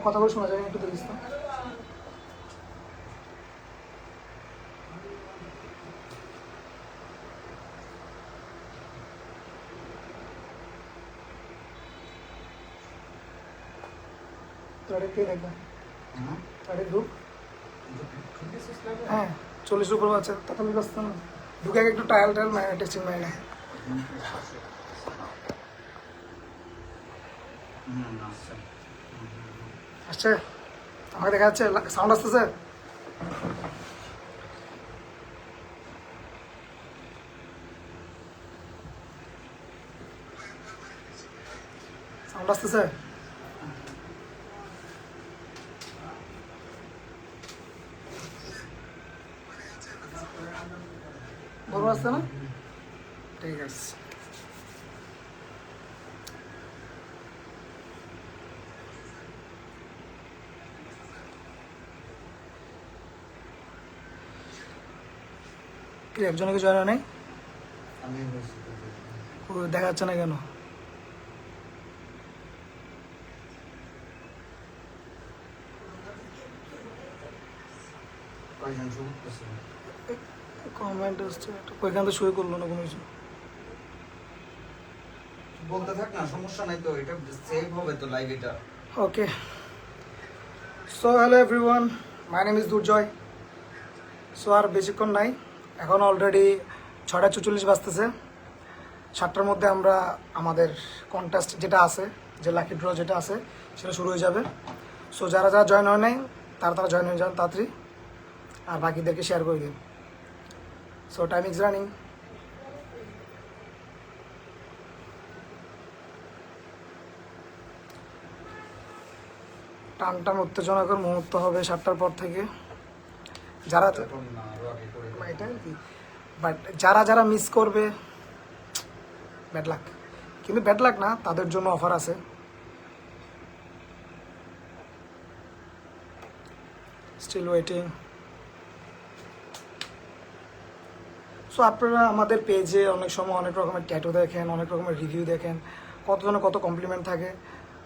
কথা বলে শোনা যায় একটু দেখিস তো। কে দেখবে ঢুক। হ্যাঁ 40 উপর আছে তাহলে ব্যস্ত না ঢুকে একটু ট্রায়াল টেস্টিং মাইনে আসছে আমাকে দেখা যাচ্ছে সাউন্ড আসতেছে সাউন্ড আসতেছে বড় আসছে না ঠিক আছে একজনকে জয়েন হয় নাই দেখা যাচ্ছে না কেন কমেন্ট আসছে ওইখান থেকে শুরু করলো না কোনো কিছু বলতে থাক না সমস্যা নাই তো এটা সেভ হবে তো লাইভ এটা okay so hello everyone my name is Durjoy so আর বেশিক্ষণ নাই এখন অলরেডি 6:44 বাজতেছে 7টার মধ্যে আমরা আমাদের কন্টেস্ট যেটা আছে যে লাকি ড্র যেটা আছে সেটা শুরু হয়ে যাবে সো যারা যারা জয়েন হয় নাই তারা জয়েন হয়ে যান তাড়াতাড়ি আর বাকিদেরকে শেয়ার করে দিন সো টাইম ইজ রানিং টান উত্তেজনাকর মুহূর্ত হবে 7টার পর থেকে যারা এটা কি বাট যারা যারা মিস করবে ব্যাড লাক কিন্তু ব্যাড লাক না তাদের জন্য অফার আছে স্টিল ওয়েটিং সো আপনারা আমাদের পেজে অনেক সময় অনেক রকমের ট্যাটু দেখেন অনেক রকমের রিভিউ দেখেন কতজনে কত কমপ্লিমেন্ট থাকে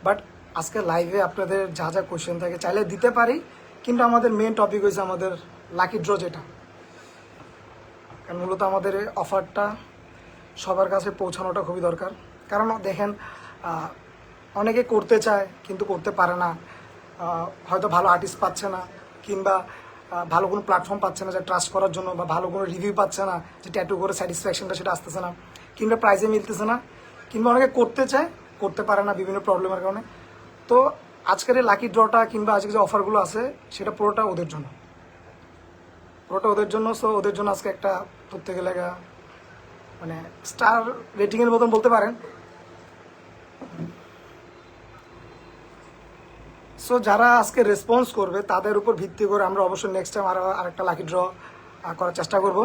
বাট আজকে লাইভে আপনাদের যা যা কোয়েশ্চেন থাকে চাইলে দিতে পারি কিন্তু আমাদের মেন টপিক হয়েছে আমাদের লাকি ড্র যেটা কারণ মূলত আমাদের অফারটা সবার কাছে পৌঁছানোটা খুবই দরকার কারণ দেখেন অনেকে করতে চায় কিন্তু করতে পারে না হয়তো ভালো আর্টিস্ট পাচ্ছে না কিংবা ভালো কোনো প্ল্যাটফর্ম পাচ্ছে না যে ট্রাস্ট করার জন্য বা ভালো কোনো রিভিউ পাচ্ছে না যে ট্যাটু করে স্যাটিসফ্যাকশনটা সেটা আসতেছে না কিংবা প্রাইজে মিলতেছে না কিংবা অনেকে করতে চায় করতে পারে না বিভিন্ন প্রবলেমের কারণে তো আজকের এই লাকি ড্রটা কিংবা আজকে যে অফারগুলো আছে সেটা পুরোটা ওদের জন্য সো ওদের জন্য আজকে একটা ধরতে গেলে মানে স্টার রেটিংয়ের মতন বলতে পারেন সো যারা আজকে রেসপন্স করবে তাদের উপর ভিত্তি করে আমরা অবশ্যই নেক্সট টাইম আরেকটা লাকি ড্র করার চেষ্টা করব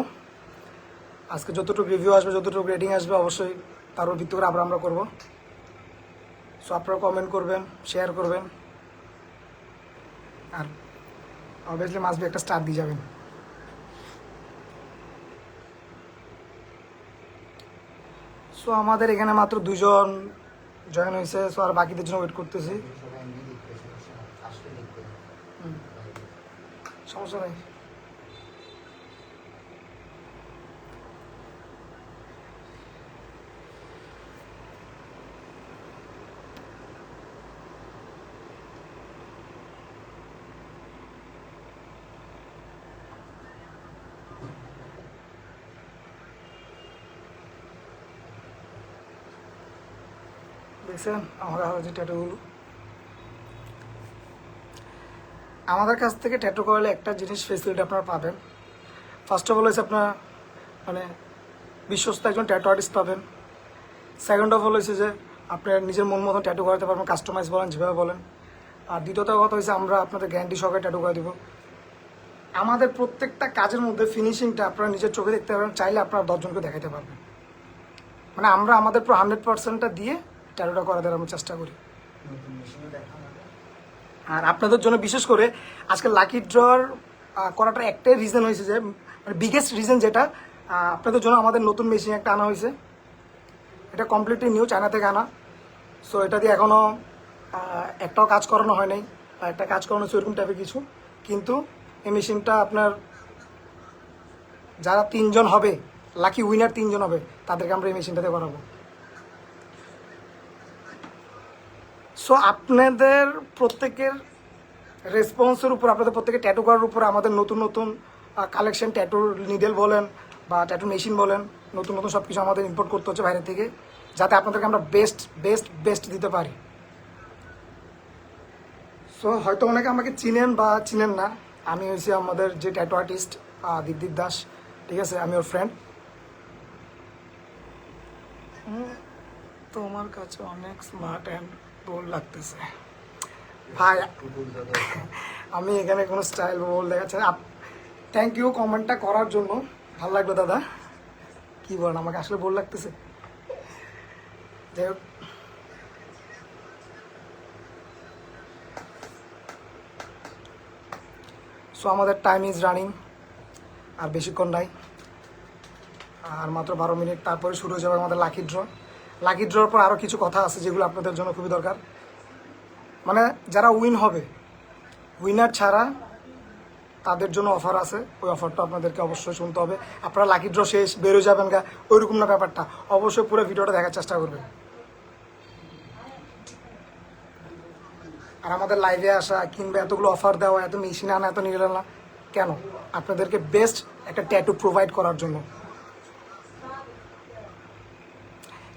আজকে যতটুকু রিভিউ আসবে যতটুকু রেটিং আসবে অবশ্যই তার উপর ভিত্তি করে আমরা করব সো আপনারা কমেন্ট করবেন শেয়ার করবেন আর অবভিয়াসলি মাস্ট বি একটা স্টার দিয়ে যাবেন সো আমাদের এখানে মাত্র 2 জন জয়েন হয়েছে সো আর বাকিদের জন্য ওয়েট করতেছি সমস্যা নেই দেখছেন আমরা যে ট্যাটুগুলো আমাদের কাছ থেকে ট্যাটু করলে একটা জিনিস ফেসিলিটি আপনারা পাবেন ফার্স্ট অফ অল হচ্ছে আপনার মানে বিশ্বস্ত একজন ট্যাটু আর্টিস্ট পাবেন সেকেন্ড অফ অল হচ্ছে যে আপনার নিজের মন মতন ট্যাটু করাতে পারবেন কাস্টমাইজ বলেন যেভাবে বলেন আর দ্বিতীয়ত কথা হচ্ছে আমরা আপনাদের গ্যারান্টি সহকারে ট্যাটু করে দেবো আমাদের প্রত্যেকটা কাজের মধ্যে ফিনিশিংটা আপনারা নিজের চোখে দেখতে পারবেন চাইলে আপনারা 10 জনকে দেখাতে পারবেন মানে আমরা আমাদের পুরো 100%টা দিয়ে ট্যাটুটা করা দেওয়ার আমরা চেষ্টা করি আর আপনাদের জন্য বিশেষ করে আজকে লাকি ড্রর করাটার একটাই রিজন হয়েছে যে মানে বিগেস্ট রিজন যেটা আপনাদের জন্য আমাদের নতুন মেশিন একটা আনা হয়েছে এটা কমপ্লিটলি নিউ চায়না থেকে আনা সো এটা দিয়ে এখনও একটাও কাজ করানো হয় নাই একটা কাজ করানো হচ্ছে ওরকম টাইপের কিছু। কিন্তু এই মেশিনটা আপনার যারা 3 জন হবে, লাকি উইনার 3 জন হবে, তাদেরকে আমরা এই মেশিনটাতে করাবো। সো আপনাদের প্রত্যেকের রেসপন্সের উপর, আপনাদের প্রত্যেকের ট্যাটু করার উপর আমাদের নতুন নতুন কালেকশন, ট্যাটুর নিডেল বলেন বা ট্যাটু মেশিন বলেন, নতুন নতুন সব কিছু আমাদের ইম্পোর্ট করতে হচ্ছে বাইরে থেকে, যাতে আপনাদেরকে আমরা বেস্ট বেস্ট বেস্ট দিতে পারি। সো হয়তো অনেকে আমাকে চিনেন বা চিনেন না, আমি হয়েছি আমাদের যে ট্যাটু আর্টিস্ট দীপদীপ দাস, ঠিক আছে, আমি ওর ফ্রেন্ড। তোমার কাছে অনেক স্মার্ট অ্যান্ড বোল্ড লাগতেছে ভাই। আমি এখানে কোনো স্টাইল বোল্ড দেখাচ্ছি না। থ্যাংক ইউ কমেন্টটা করার জন্য, ভালো লাগলো দাদা। কি বলেন, আমাকে আসলে বোল্ড লাগতেছে? যাই হোক, সো আমাদের টাইম ইজ রানিং, আর বেশিক্ষণ নাই, আর মাত্র 12 মিনিট, তারপরে শুরু হয়ে যাবে আমাদের লাকি ড্র। লাকি ড্রর পর আরও কিছু কথা আছে যেগুলো আপনাদের জন্য খুবই দরকার। মানে যারা উইন হবে, উইনার ছাড়া তাদের জন্য অফার আছে, ওই অফারটা আপনাদেরকে অবশ্যই শুনতে হবে। আপনারা লাকি ড্র শেষ বেরোয় যাবেন গা, ওইরকম না ব্যাপারটা, অবশ্যই পুরো ভিডিওটা দেখার চেষ্টা করবেন। আর আমাদের লাইভে আসা কিংবা এতগুলো অফার দেওয়া, এত মেশিন আনা, এত নিয়ে আনা কেন? আপনাদেরকে বেস্ট একটা ট্যাটু প্রোভাইড করার জন্য।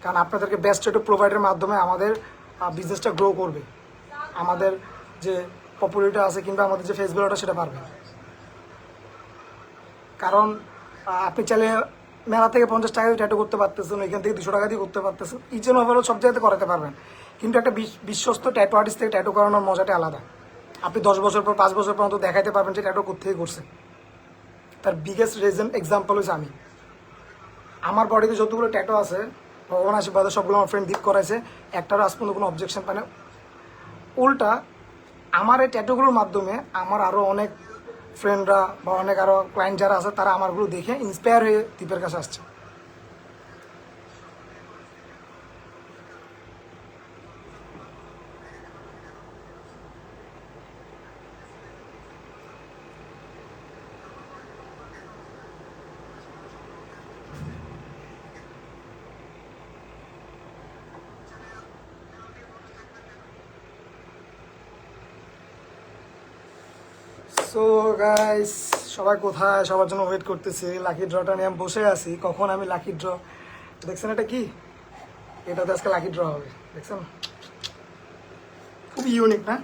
কারণ আপনাদেরকে বেস্ট ট্যাটু প্রোভাইডের মাধ্যমে আমাদের বিজনেসটা গ্রো করবে, আমাদের যে পপুলারিটি আছে কিংবা আমাদের যে ফেস ভ্যালুটা সেটা বাড়বে। কারণ আপনি চাইলে মেলা থেকে 50 টাকা দিয়ে ট্যাটু করতে পারতেছেন, এখান থেকে 200 টাকা দিয়ে করতে পারতেছেন, ইচ এন্ড ওভারঅল সব জায়গাতে করাতে পারবেন। কিন্তু একটা বিশ্বস্ত ট্যাটু আর্টিস্ট থেকে ট্যাটু করানোর মজাটা আলাদা। আপনি 10 বছর পর, 5 বছর পর্যন্ত দেখাইতে পারবেন যে ট্যাটু কোথেকে করছে। তার বিগেস্ট রিজন এক্সাম্পল হচ্ছে আমি। আমার বডিতে যতগুলো ট্যাটু আছে, ভগবান আশীর্বাদে সবগুলো আমার ফ্রেন্ড দীপ করাইছে, একটারও আজ পর্যন্ত কোনো অবজেকশন পায় না। উল্টা আমার এই ট্যাটুগুলোর মাধ্যমে আমার আরও অনেক ফ্রেন্ডরা বা অনেক আরও ক্লায়েন্ট যারা আছে, তারা আমারগুলো দেখে ইন্সপায়ার হয়ে দীপের কাছে আসছে। সো গাইস, সবাই কোথায়? সবার জন্য ওয়েট করতেছি। লাকি ড্রটা নিয়ে আমি বসে আছি, কখন আমি লাকি ড্র। দেখছেন এটা কি? এটাতে আজকে লাকি ড্র হবে, দেখছেন? খুব ইউনিক না?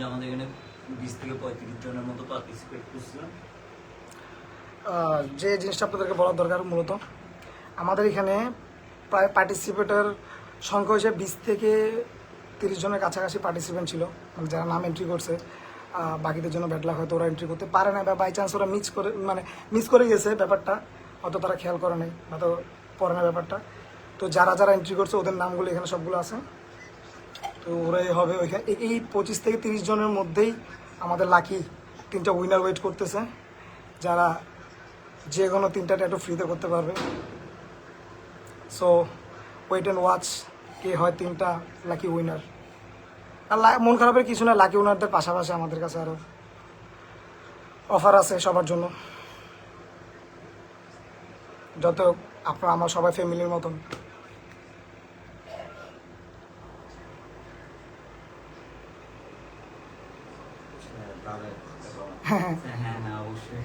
আমাদের এখানে 20 থেকে 35 জনের মতো পার্টিসিপেট করছিলাম। যে জিনিসটা আপনাদেরকে বলার দরকার, মূলত আমাদের এখানে প্রায় পার্টিসিপেটের সংখ্যা হিসেবে 20 থেকে 30 জনের কাছাকাছি পার্টিসিপেন্ট ছিল, মানে যারা নাম এন্ট্রি করছে। বাকিদের জন্য ব্যাড লাক, হয়তো ওরা এন্ট্রি করতে পারে না, বা বাই চান্স ওরা মিস করে গেছে ব্যাপারটা, হয়তো তারা খেয়াল করে নাই, হয়তো পড়ে না ব্যাপারটা। তো যারা যারা এন্ট্রি করছে ওদের নামগুলো এখানে সবগুলো আছে। তো ওরাই হবে ওইখানে, এই 25 থেকে 30 জনের মধ্যেই আমাদের লাকি 3টা উইনার ওয়েট করতেছে, যারা যে কোনো 3টা ট্যাটু ফ্রিতে করতে পারবে। সো ওয়েট অ্যান্ড ওয়াচ, কে হয় 3টা লাকি উইনার। আর মন খারাপের কিছু না, লাকি উইনারদের পাশাপাশি আমাদের কাছে আরও অফার আছে সবার জন্য, যত আপনারা আমার সবাই ফ্যামিলির মতন। হ্যাঁ, না অবশ্যই।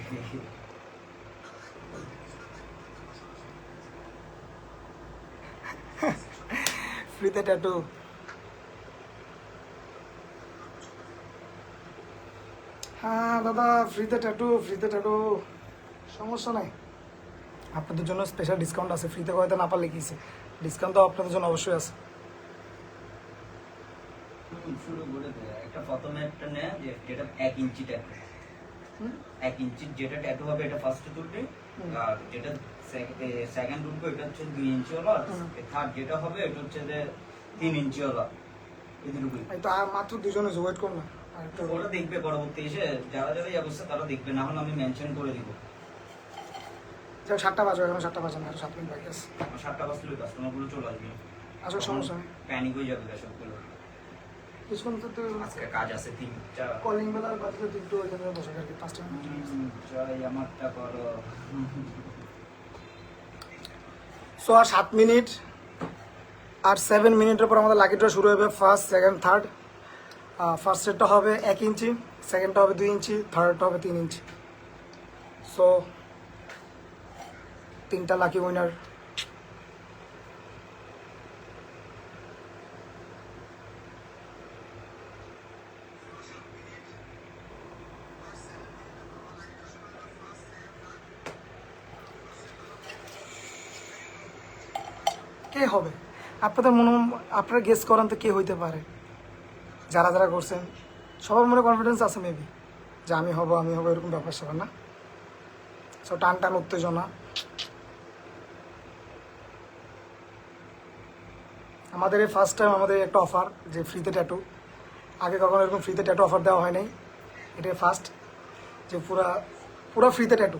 ফ্রিতে ট্যাটু, হ্যাঁ দাদা, ফ্রিতে ট্যাটু সমস্যা নাই। আপনাদের জন্য স্পেশাল ডিসকাউন্ট আছে, ফ্রিতে করাতে না পারলে কিসে, ডিসকাউন্ট তো আপনাদের জন্য অবশ্যই আছে। শুরু করে দেয় একটা, প্রথমে একটা নেয় যে যেটা 1 ইঞ্চি ট্যাটু, 1 ইঞ্চির যেটা ট্যাটু হবে এটা ফার্স্টে তুলবে, আর যেটা সেকেন্ড ঢুকবে, এটা হচ্ছে 2 ইঞ্চি ওলা। থার্ড যেটা হবে এটা হচ্ছে যে 3 ইঞ্চি ওলা। এদিকে এই তো আর মাত্র দুজনে ওয়েট করুন না আর একটু ওরা দেখবে পরবর্তী এসে, যারা যারা ইয়ে করছে তারা দেখবে, না হলে আমি মেনশন করে দিব। যাও 7টা বাজে, এখন 7টা বাজে না, আর 7 মিনিট বাকি আছে। আমার 7টা বাজলে কাস্টমারগুলো চলে আসবে, আসলে সমস্যা নেই, প্যানিক হয়ে যাবে সবগুলো। কিছুক্ষণ তো আজকে কাজ আছে 3টা। কলিং বেলার বাজে তো একটু ওইখানে বসে থাকি 5টা মিনিট। জয় আমারটা করো। সো আর 7 মিনিট আর 7 মিনিটের পর আমাদের লাকি ড্র শুরু হবে। First, second, third. ফার্স্ট সেটটা হবে 1 ইঞ্চি, সেকেন্ডটা হবে 2 ইঞ্চি, থার্ডটা হবে 3 ইঞ্চি। সো 3টা লাকি উইনার। কে হবে আপনাদের মনে, আপনারা গেস করেন তো কে হইতে পারে? যারা যারা করছেন সবার মনে কনফিডেন্স আছে মেবি যে আমি হব এরকম ব্যাপার স্যাপার না। সো টান টান উত্তেজনা। আমাদের এই ফার্স্ট টাইম আমাদের একটা অফার যে ফ্রিতে ট্যাটু। আগে কখনো এরকম ফ্রিতে ট্যাটু অফার দেওয়া হয় নাই, এটাই ফার্স্ট যে পুরা ফ্রিতে ট্যাটু।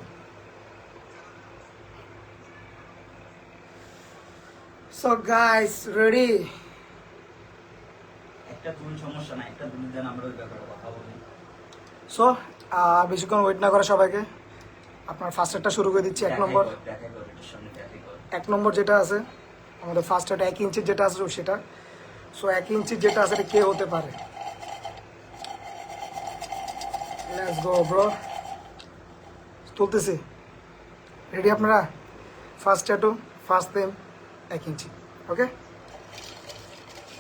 So guys ready? একটা তুল সমস্যা না, একটা তুল দেন, আমরা ওই ব্যাপারে কথা বলি। সো বেশিক্ষণ ওয়েট না করে সবাইকে আপনার ফার্স্ট সেটটা শুরু করে দিচ্ছি। 1 নম্বর, দেখাই কর, এটার সামনে দেখাই কর। 1 নম্বর যেটা আছে আমাদের ফার্স্ট সেট 1 ইঞ্চির যেটা আছে সেটা। সো 1 ইঞ্চির যেটা আছে এটা কে হতে পারে? লেটস গো ব্রো, তুলতেছি। রেডি আপনারা? First tattoo, first name 1 inch. Okay,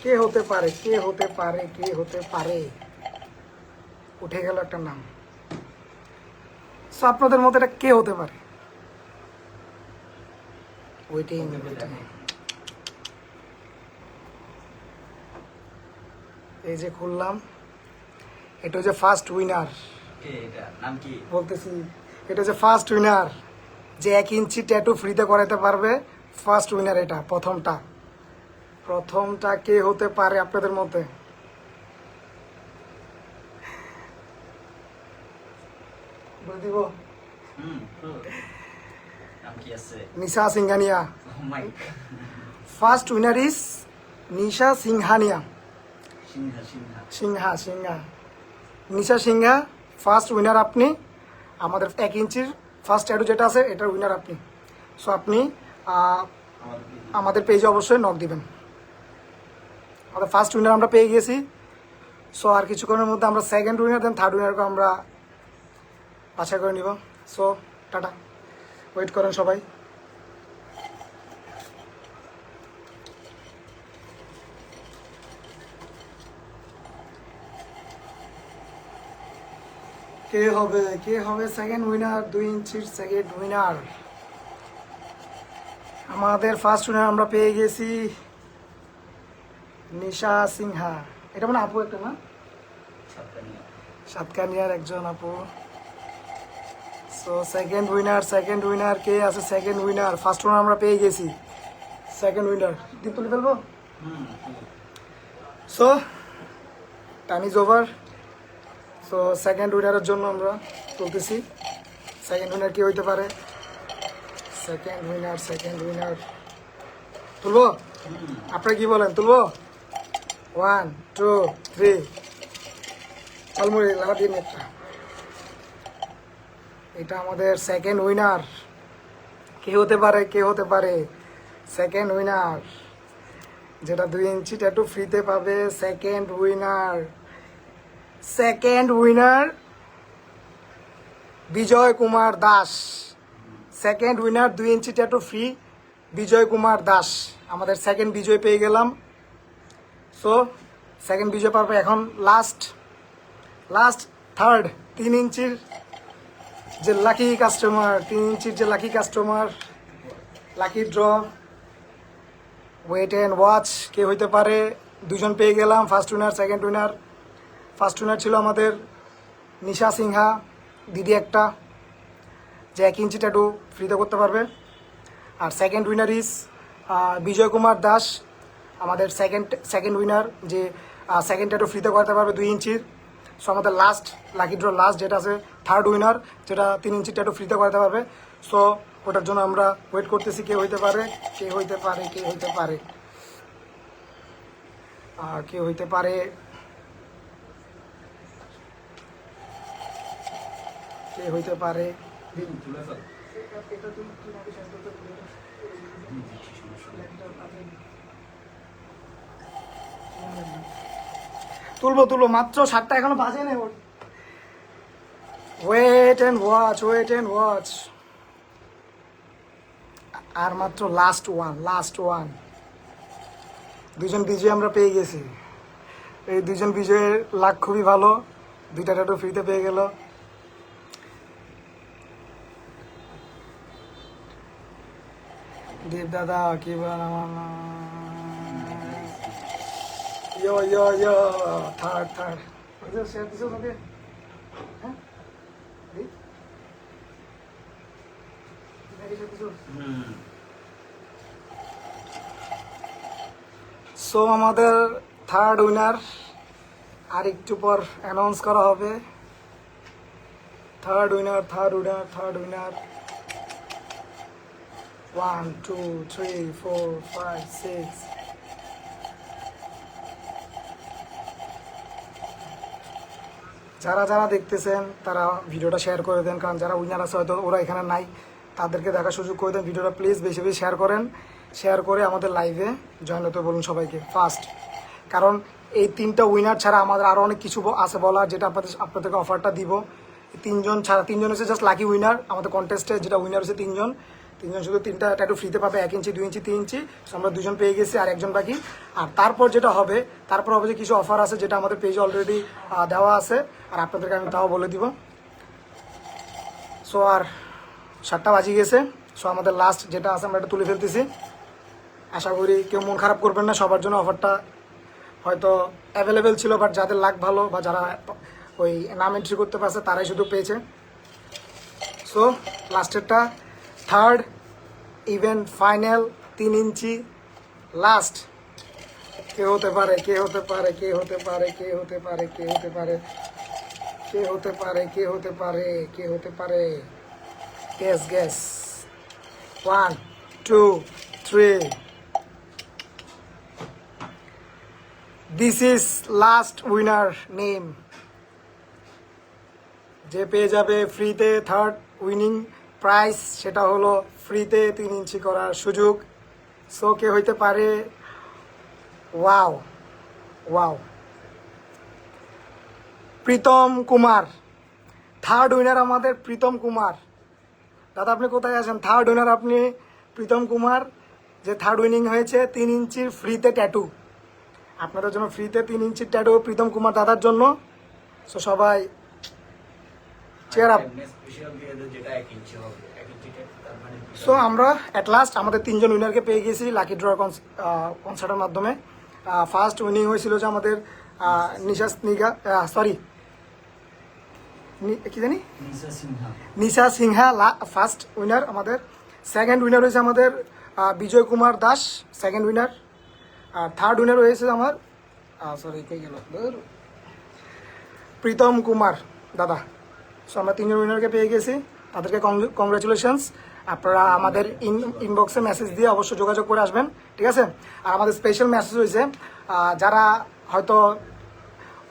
কে হতে পারে, কে হতে পারে, কে হতে পারে? উঠে গেল একটা নাম। সো আপনাদের মধ্যে এটা কে হতে পারে? ওয়েটিং। এই যে খুললাম, এটা হচ্ছে ফার্স্ট উইনার। কে এটা? নাম কি? বলতেছি, এটা হচ্ছে ফার্স্ট উইনার যে 1 ইঞ্চি ট্যাটু ফ্রিতে করাতে পারবে। ফার্স্ট উইনার এটা, প্রথমটা কে হতে পারে আপনাদের মধ্যে? বলে দিব, নাম কি আছে? Nisha Singhania. Oh my God. First winner is Nisha Singhania. Singha. Nisha Singha first winner আপনি। আমাদের 1 ইঞ্চির ফার্স্ট ট্যাটু যেটা আছে এটার উইনার আপনি। সো আপনি আমাদের পেজে অবশ্যই নক দিবেন। আমাদের ফার্স্ট উইনার আমরা পেয়ে গেছি। সো আর কিছুক্ষণের মধ্যে আমরা সেকেন্ড উইনার, দেন থার্ড উইনারকে আমরা বাছাই করে নিব। সো টাটা, ওয়েট করেন সবাই। কে হবে সেকেন্ড উইনার? 2 ইঞ্চির সেকেন্ড উইনার। আমাদের ফার্স্ট উইনার আমরা পেয়ে গেছি নিশা সিংহা। এটা মানে আপু একটা না, সাতকানিয়ার একজন আপু। সো সেকেন্ড উইনার কে আছে? সেকেন্ড উইনার, ফার্স্ট উইনার আমরা পেয়ে গেছি, সেকেন্ড উইনার দিয়ে তুলে ফেলবো। So time is over. So second উইনারের জন্য আমরা তুলতেছি। সেকেন্ড উইনার কি হইতে পারে? সেকেন্ড উইনার তুলবো? আপনারা কি বলেন, তুলবো? 1 2 3 চলমুড়ি লাগা দিন একটা। এটা আমাদের সেকেন্ড উইনার। কে হতে পারে সেকেন্ড উইনার যেটা 2 ইঞ্চি ট্যাটু ফ্রিতে পাবে? সেকেন্ড উইনার বিজয় কুমার দাস। সেকেন্ড উইনার 2 ইঞ্চি ট্যাটু ফ্রি, বিজয় কুমার দাস। আমাদের সেকেন্ড বিজয় পেয়ে গেলাম। সো সেকেন্ড বিজয় পাবে। এখন লাস্ট থার্ড 3 ইঞ্চির যে lucky customer, lucky draw. Wait and watch, কে হইতে পারে? 2জন পেয়ে গেলাম, first winner, second winner. First winner ছিল আমাদের নিশা সিংহা দিদি একটা, যে 1 ইঞ্চি ট্যাটু ফ্রিতে করতে পারবে। আর সেকেন্ড উইনার ইজ বিজয় কুমার দাস, আমাদের সেকেন্ড উইনার, যে সেকেন্ড ট্যাটু ফ্রিতে করতে পারবে 2 ইঞ্চির। সো আমাদের লাস্ট লাকি ড্র লাস্ট যেটা আছে থার্ড উইনার, যেটা 3 ইঞ্চির ট্যাটু ফ্রিতে করতে পারবে। সো ওটার জন্য আমরা ওয়েট করতেছি, কে হইতে পারে, কে হইতে পারে, কে হইতে পারে, কে হইতে পারে, কে হইতে পারে। তুলে ফেল। তুলবো তুলবো, মাত্র 7টা এখনো বাজে নেই। Wait and watch. আর মাত্র লাস্ট ওয়ান। 2জন বিজয় আমরা পেয়ে গেছি। এই 2জন বিজয়ের লাক খুবই ভালো, 2টা ট্যাটু ফ্রিতে পেয়ে গেল। দেব দাদা কি ইয়ো থার্ড শেয়ার দিছো নাকি? হ্যাঁ সো আমাদের থার্ড উইনার আর একটু পর অ্যানাউন্স করা হবে। Third winner 1 2 3 4 5 6। যারা যারা দেখতেছেন তারা ভিডিওটা শেয়ার করে দেন, কারণ যারা উইনার আছে হয়তো ওরা এখানে নাই, তাদেরকে দেখার সুযোগ করে দেন। ভিডিওটা প্লিজ বেশি বেশি শেয়ার করেন, শেয়ার করে আমাদের লাইভে জয়েন হতে বলুন সবাইকে ফার্স্ট। কারণ এই 3টা উইনার ছাড়া আমাদের আরও অনেক কিছু আছে বলার, যেটা আপনাদেরকে অফারটা দিব। 3জন ছাড়া, 3জন হচ্ছে জাস্ট লাকি উইনার আমাদের কন্টেস্টে, যেটা উইনার হচ্ছে 3জন শুধু 3টা ট্যাটু ফ্রিতে পাবে, 1 ইঞ্চি 2 ইঞ্চি 3 ইঞ্চি। আমরা 2জন পেয়ে গেছি, আর 1জন বাকি। আর তারপর যেটা হবে, যে কিছু অফার আছে যেটা আমাদের পেজে অলরেডি দেওয়া আছে, আর আপনাদেরকে আমি তাও বলে দিব। সো আর 7টা বাজিয়ে গেছে। সো আমাদের লাস্ট যেটা আছে আমরা এটা তুলে ফেলতেছি। আশা করি কেউ মন খারাপ করবেন না, সবার জন্য অফারটা হয়তো অ্যাভেলেবেল ছিল, বাট যাদের লাক ভালো বা যারা ওই নাম এন্ট্রি করতে পারছে তারাই শুধু পেয়েছে। সো লাস্টেরটা থার্ড ইভেন্ট ফাইনাল 3 ইঞ্চি লাস্ট। কে হতে পারে, কে হতে পারে, কে হতে পারে, কে হতে পারে, কে হতে পারে, কে হতে পারে, কে হতে পারে, কে হতে পারে? Guess 1 2 3। This is last winner name, যে পেয়ে যাবে ফ্রিতে থার্ড উইনিং প্রাইস, সেটা হলো ফ্রিতে 3 ইঞ্চি করার সুযোগ। সো কে হইতে পারে? Wow, Pritam Kumar third winner, আমাদের প্রীতম কুমার। দাদা আপনি কোথায় আছেন? থার্ড উইনার আপনি, প্রীতম কুমার, যে থার্ড উইনিং হয়েছে 3 ইঞ্চির ফ্রিতে ট্যাটু। আপনাদের জন্য ফ্রিতে 3 ইঞ্চির ট্যাটু প্রীতম কুমার দাদার জন্য। সো সবাই চেয়ার আপ। সো আমরা অ্যাট লাস্ট আমাদের 3জন উইনারকে পেয়ে গেছি লাকি ড্র কনসার্টের মাধ্যমে। ফার্স্ট উইনিং হয়েছিল যে আমাদের নিশা সিনহা ফার্স্ট উইনার আমাদের। সেকেন্ড উইনার হয়েছে আমাদের বিজয় কুমার দাস, সেকেন্ড উইনার। আর থার্ড উইনার হয়েছে আমার প্রীতম কুমার দাদা। সো আমরা 3জন উইনারকে পেয়ে গেছি, তাদেরকে কংগ্রেচুলেশনস। আপনারা আমাদের ইনবক্সে মেসেজ দিয়ে অবশ্যই যোগাযোগ করে আসবেন, ঠিক আছে? আর আমাদের স্পেশাল মেসেজ হয়েছে, যারা হয়তো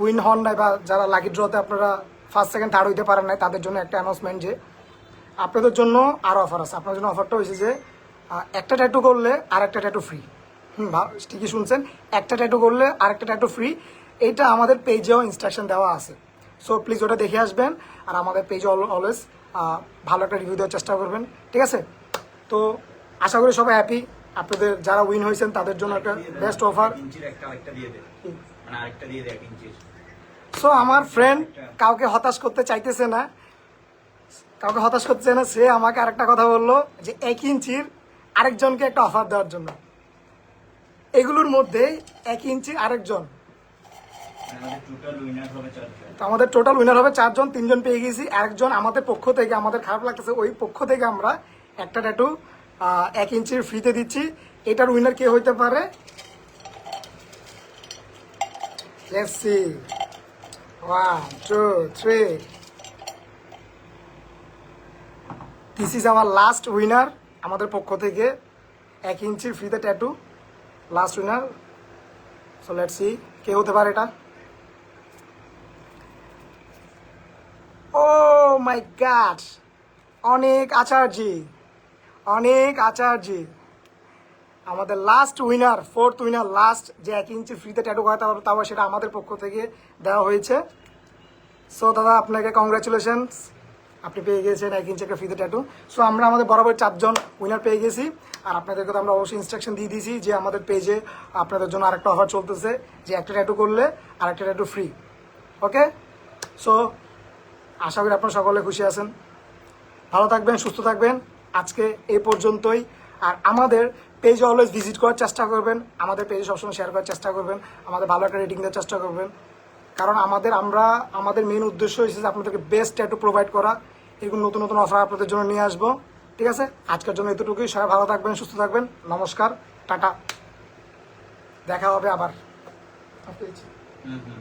উইন হন নাই বা যারা লাকি ড্রতে আপনারা ফার্স্ট সেকেন্ড থার্ড হইতে পারেন নাই, তাদের জন্য একটা অ্যানাউন্সমেন্ট যে আপনাদের জন্য আরও অফার আছে। আপনাদের জন্য অফারটা হয়েছে যে একটা ট্যাটু করলে আর একটা ট্যাটু ফ্রি। ঠিকই শুনছেন, একটা ট্যাটু করলে আর একটা ট্যাটু ফ্রি। এইটা আমাদের পেজেও ইনস্ট্রাকশন দেওয়া আছে। সো প্লিজ ওটা দেখে আসবেন, আর আমাদের পেজে অলওয়েজ ভালো একটা রিভিউ দেওয়ার চেষ্টা করবেন, ঠিক আছে? তো আশা করি সবাই হ্যাপি। আপনাদের যারা উইন হয়েছেন তাদের জন্য একটা বেস্ট অফার। সো আমার ফ্রেন্ড কাউকে হতাশ করতে চাইতেছে না, সে আমাকে আরেকটা কথা বললো যে 1 ইঞ্চির আরেকজনকে একটা অফার দেওয়ার জন্য। এগুলোর মধ্যে 1 ইঞ্চির আরেকজন, তো আমাদের টোটাল উইনার হবে 4 জন। 3 জন পেয়ে গেছি, আরেকজন আমাদের পক্ষ থেকে, আমাদের খারাপ লাগতেছে, ওই পক্ষ থেকে আমরা একটা ট্যাটু 1 ইঞ্চির ফ্রিতে দিচ্ছি। এটার উইনার কে হইতে পারে? Let's see. 1 2 3, this is our last winner আমাদের পক্ষ থেকে, 1 ইঞ্চির ফ্রিতে tattoo, last winner. So let's see কে হতে পারে এটা। ও মাই গড, অনেক আচার্যি, অনেক আচার্যি আমাদের last winner, 4th winner, last যে 1 ইঞ্চি ফ্রিতে ট্যাটু করাতে পারবে, তাও সেটা আমাদের পক্ষ থেকে দেওয়া হয়েছে। সো দাদা আপনাকে কংগ্রাচুলেশনস, আপনি পেয়ে গিয়েছেন 1 ইঞ্চি একটা ফ্রিতে ট্যাটু। সো আমরা আমাদের বরাবর 4 জন উইনার পেয়ে গেছি। আর আপনাদেরকে তো আমরা অবশ্যই ইনস্ট্রাকশন দিয়ে দিয়েছি যে আমাদের পেজে আপনাদের জন্য আরেকটা অফার চলতেছে, যে একটা ট্যাটু করলে আরেকটা ট্যাটু ফ্রি। ওকে, সো আশা করি আপনারা সকলে খুশি আছেন, ভালো থাকবেন, সুস্থ থাকবেন। আজকে এই পর্যন্তই। আর আমাদের পেজে অলওয়েজ ভিজিট করার চেষ্টা করবেন, আমাদের পেজে সবসময় শেয়ার করার চেষ্টা করবেন, আমাদের ভালো একটা রেটিং দেওয়ার চেষ্টা করবেন। কারণ আমাদের মেন উদ্দেশ্য হচ্ছে যে আপনাদেরকে বেস্ট ট্যাটু প্রোভাইড করা। এরকম নতুন নতুন অফার আপনাদের জন্য নিয়ে আসবো। ঠিক আছে, আজকের জন্য এতটুকুই। সবাই ভালো থাকবেন, সুস্থ থাকবেন। নমস্কার, টাটা, দেখা হবে আবার। হুম হুম